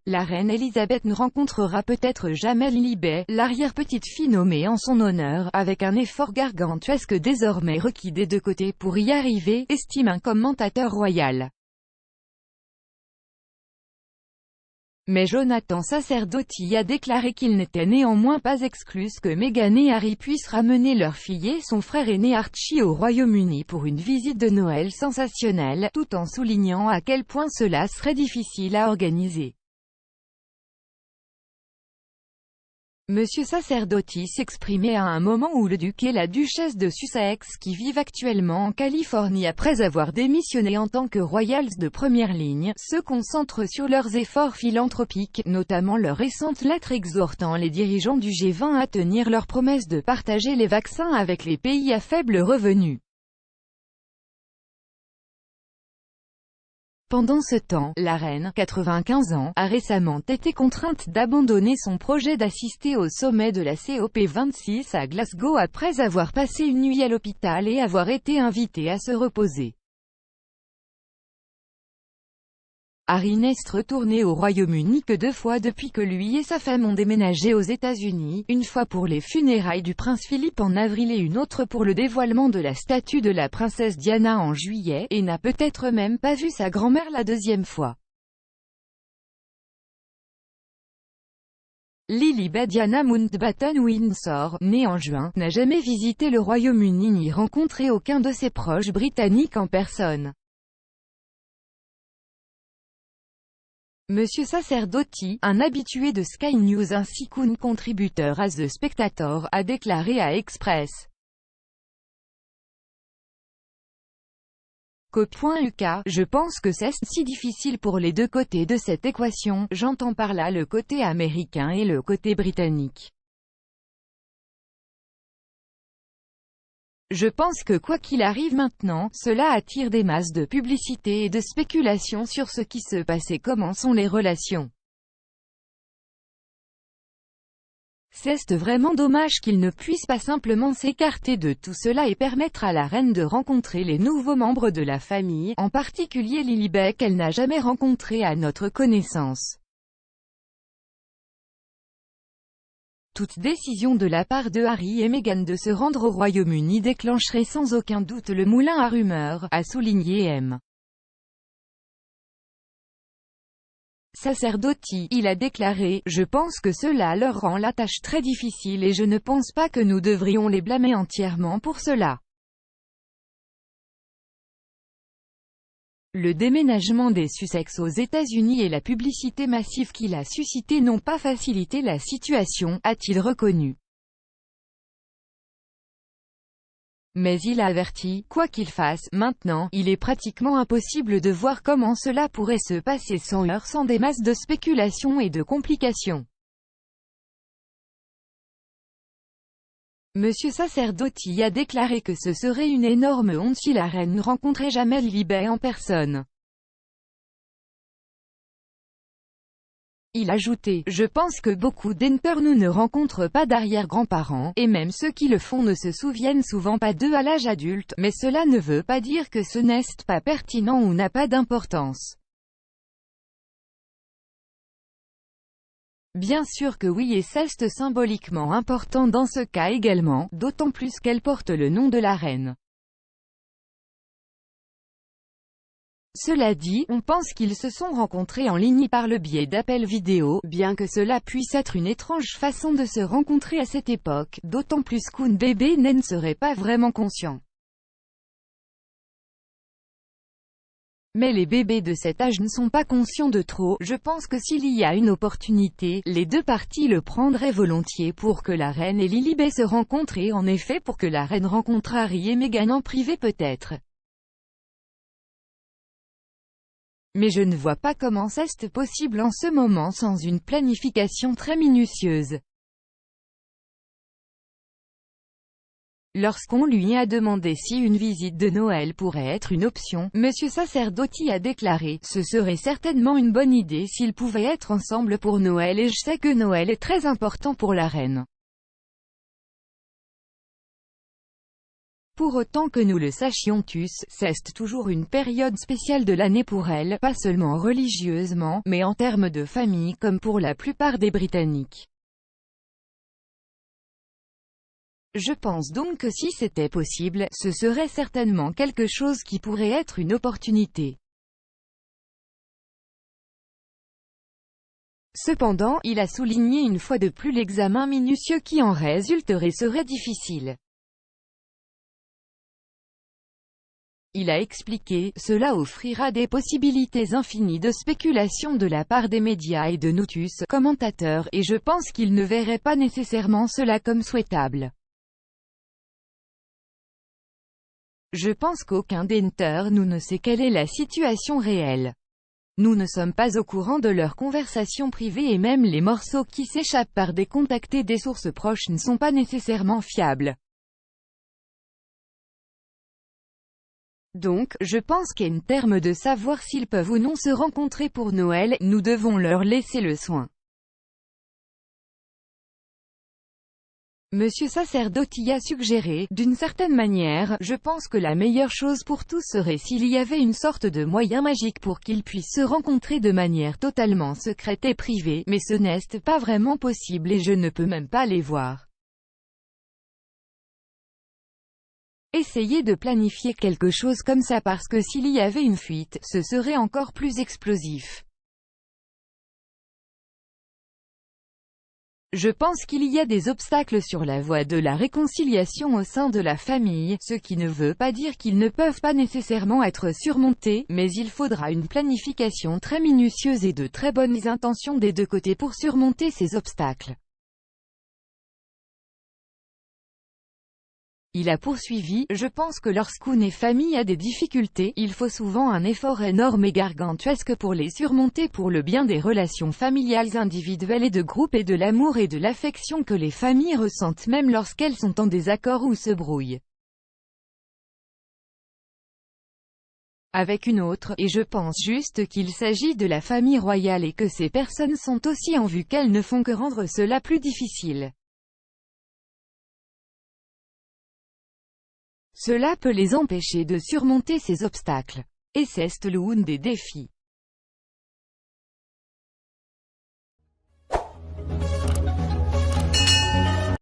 la reine Elisabeth ne rencontrera peut-être jamais Lilibet, l'arrière-petite-fille nommée en son honneur, avec un effort gargantuesque désormais requis des deux côtés pour y arriver, estime un commentateur royal. Mais Jonathan Sacerdotti a déclaré qu'il n'était néanmoins pas exclu que Meghan et Harry puissent ramener leur fille et son frère aîné Archie au Royaume-Uni pour une visite de Noël sensationnelle, tout en soulignant à quel point cela serait difficile à organiser. Monsieur Sacerdotti s'exprimait à un moment où le duc et la duchesse de Sussex, qui vivent actuellement en Californie après avoir démissionné en tant que royals de première ligne, se concentrent sur leurs efforts philanthropiques, notamment leur récente lettre exhortant les dirigeants du G20 à tenir leur promesse de partager les vaccins avec les pays à faible revenu. Pendant ce temps, la reine, 95 ans, a récemment été contrainte d'abandonner son projet d'assister au sommet de la COP26 à Glasgow après avoir passé une nuit à l'hôpital et avoir été invitée à se reposer. Harry n'est retourné au Royaume-Uni que 2 fois depuis que lui et sa femme ont déménagé aux États-Unis, une fois pour les funérailles du prince Philippe en avril et une autre pour le dévoilement de la statue de la princesse Diana en juillet, et n'a peut-être même pas vu sa grand-mère la 2e fois. Lilibet Diana Mountbatten-Windsor, née en juin, n'a jamais visité le Royaume-Uni ni rencontré aucun de ses proches britanniques en personne. Monsieur Sacerdotti, un habitué de Sky News ainsi qu'un contributeur à The Spectator, a déclaré à Express. Co.uk, je pense que c'est si difficile pour les deux côtés de cette équation, j'entends par là le côté américain et le côté britannique. Je pense que quoi qu'il arrive maintenant, cela attire des masses de publicité et de spéculation sur ce qui se passe et comment sont les relations. C'est vraiment dommage qu'il ne puisse pas simplement s'écarter de tout cela et permettre à la reine de rencontrer les nouveaux membres de la famille, en particulier Lilibet qu'elle n'a jamais rencontré à notre connaissance. Toute décision de la part de Harry et Meghan de se rendre au Royaume-Uni déclencherait sans aucun doute le moulin à rumeurs, a souligné M. Sacerdotti. Il a déclaré « Je pense que cela leur rend la tâche très difficile et je ne pense pas que nous devrions les blâmer entièrement pour cela. » Le déménagement des Sussex aux États-Unis et la publicité massive qu'il a suscitée n'ont pas facilité la situation, a-t-il reconnu. Mais il a averti, quoi qu'il fasse, maintenant, il est pratiquement impossible de voir comment cela pourrait se passer sans des masses de spéculation et de complications. Monsieur Sacerdotti a déclaré que ce serait une énorme honte si la reine ne rencontrait jamais Lilibet en personne. Il a ajouté « Je pense que beaucoup d'entre nous ne rencontrent pas d'arrière-grands-parents, et même ceux qui le font ne se souviennent souvent pas d'eux à l'âge adulte, mais cela ne veut pas dire que ce n'est pas pertinent ou n'a pas d'importance. Bien sûr que oui et c'est symboliquement important dans ce cas également, d'autant plus qu'elle porte le nom de la reine. Cela dit, on pense qu'ils se sont rencontrés en ligne par le biais d'appels vidéo, bien que cela puisse être une étrange façon de se rencontrer à cette époque, d'autant plus qu'un bébé ne serait pas vraiment conscient. Mais les bébés de cet âge ne sont pas conscients de trop, je pense que s'il y a une opportunité, les deux parties le prendraient volontiers pour que la reine et Lilibet se rencontrent et en effet pour que la reine rencontre Harry et Meghan en privé peut-être. Mais je ne vois pas comment c'est possible en ce moment sans une planification très minutieuse. Lorsqu'on lui a demandé si une visite de Noël pourrait être une option, Monsieur Sacerdotti a déclaré « Ce serait certainement une bonne idée s'ils pouvaient être ensemble pour Noël et je sais que Noël est très important pour la reine. » Pour autant que nous le sachions tous, c'est toujours une période spéciale de l'année pour elle, pas seulement religieusement, mais en termes de famille comme pour la plupart des Britanniques. Je pense donc que si c'était possible, ce serait certainement quelque chose qui pourrait être une opportunité. Cependant, il a souligné une fois de plus l'examen minutieux qui en résulterait serait difficile. Il a expliqué, cela offrira des possibilités infinies de spéculation de la part des médias et de nous tous, commentateurs, et je pense qu'il ne verrait pas nécessairement cela comme souhaitable. Je pense qu'aucun d'entre nous ne sait quelle est la situation réelle. Nous ne sommes pas au courant de leurs conversations privées et même les morceaux qui s'échappent par des contacts et des sources proches ne sont pas nécessairement fiables. Donc, je pense qu'en termes de savoir s'ils peuvent ou non se rencontrer pour Noël, nous devons leur laisser le soin. Monsieur Sacerdotti a suggéré, d'une certaine manière, je pense que la meilleure chose pour tous serait s'il y avait une sorte de moyen magique pour qu'ils puissent se rencontrer de manière totalement secrète et privée, mais ce n'est pas vraiment possible et je ne peux même pas les voir. Essayez de planifier quelque chose comme ça parce que s'il y avait une fuite, ce serait encore plus explosif. Je pense qu'il y a des obstacles sur la voie de la réconciliation au sein de la famille, ce qui ne veut pas dire qu'ils ne peuvent pas nécessairement être surmontés, mais il faudra une planification très minutieuse et de très bonnes intentions des deux côtés pour surmonter ces obstacles. Il a poursuivi, je pense que lorsqu'une famille a des difficultés, il faut souvent un effort énorme et gargantuesque pour les surmonter pour le bien des relations familiales individuelles et de groupe et de l'amour et de l'affection que les familles ressentent même lorsqu'elles sont en désaccord ou se brouillent avec une autre, et je pense juste qu'il s'agit de la famille royale et que ces personnes sont aussi en vue qu'elles ne font que rendre cela plus difficile. Cela peut les empêcher de surmonter ces obstacles. Et c'est l'un des défis.